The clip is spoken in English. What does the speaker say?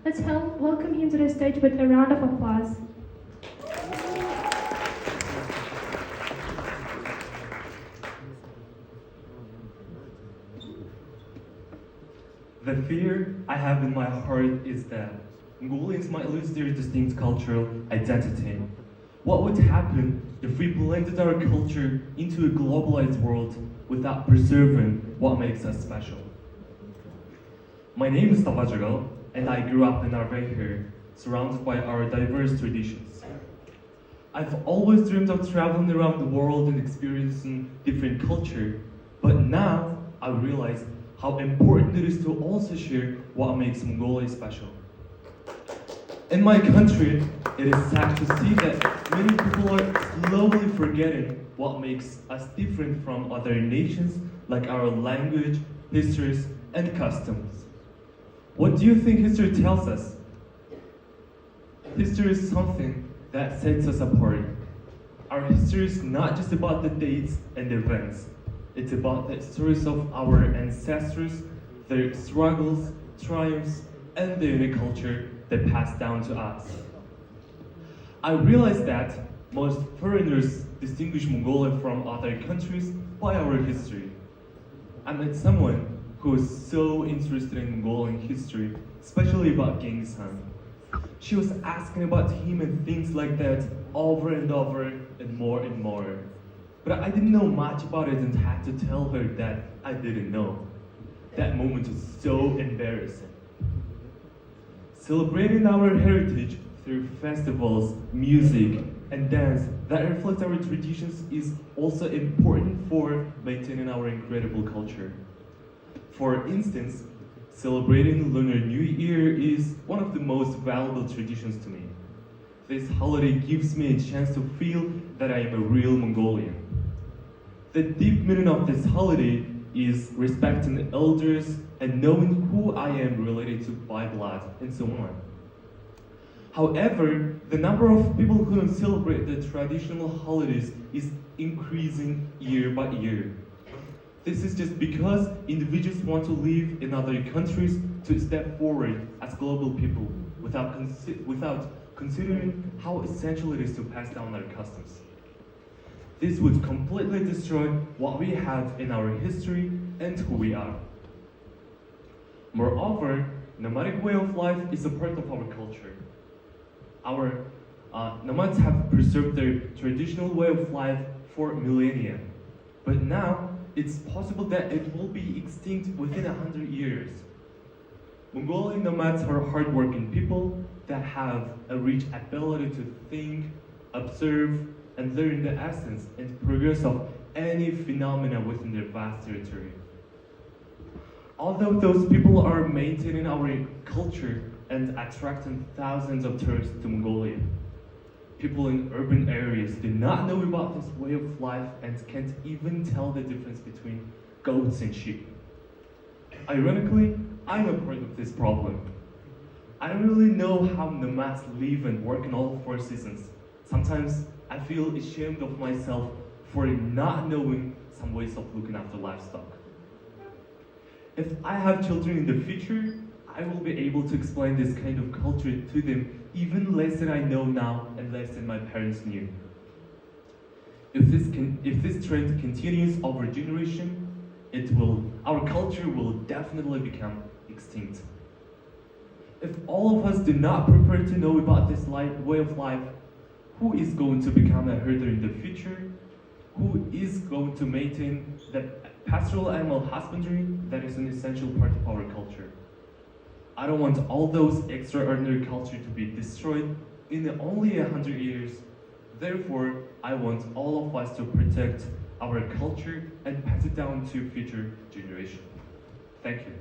Let's help welcome him to the stage with a round of applause. The fear I have in my heart is that Mongolians might lose their distinct cultural identity. What would happen if we blended our culture into a globalized world without preserving what makes us special? My name is Davaajargal, and I grew up in Armenia, surrounded by our diverse traditions. I've always dreamed of traveling around the world and experiencing different culture, but now I realize how important it is to also share what makes Mongolia special. In my country, it is sad to see that many people are slowly forgetting what makes us different from other nations, like our language, histories, and customs. What do you think history tells us? History is something that sets us apart. Our history is not just about the dates and events. It's about the stories of our ancestors, their struggles, triumphs, and the unique culture they passed down to us. I realized that most foreigners distinguish Mongolia from other countries by our history. I met someone who was so interested in Mongolian history, especially about Genghis Khan. She was asking about him and things like that over and over and more and more. But I didn't know much about it and had to tell her that I didn't know. That moment was so embarrassing. Celebrating our heritage through festivals, music, and dance that reflect our traditions is also important for maintaining our incredible culture. For instance, celebrating Lunar New Year is one of the most valuable traditions to me. This holiday gives me a chance to feel that I am a real Mongolian. The deep meaning of this holiday is respecting the elders and knowing who I am related to by blood and so on. However, the number of people who don't celebrate the traditional holidays is increasing year by year. This is just because individuals want to live in other countries to step forward as global people without considering how essential it is to pass down our customs. This would completely destroy what we have in our history and who we are. Moreover, nomadic way of life is a part of our culture. Our nomads have preserved their traditional way of life for millennia, but now it's possible that it will be extinct within 100 years. Mongolian nomads are hardworking people that have a rich ability to think, observe, and learn the essence and progress of any phenomena within their vast territory. Although those people are maintaining our culture and attracting thousands of tourists to Mongolia, people in urban areas do not know about this way of life and can't even tell the difference between goats and sheep. Ironically, I'm a part of this problem. I don't really know how nomads live and work in all 4 seasons. Sometimes I feel ashamed of myself for not knowing some ways of looking after livestock. If I have children in the future, I will be able to explain this kind of culture to them even less than I know now and less than my parents knew. If this trend continues over generation, our culture will definitely become extinct. If all of us do not prepare to know about this way of life, who is going to become a herder in the future? Who is going to maintain the pastoral animal husbandry that is an essential part of our culture? I don't want all those extraordinary culture to be destroyed in only 100 years. Therefore, I want all of us to protect our culture and pass it down to future generations. Thank you.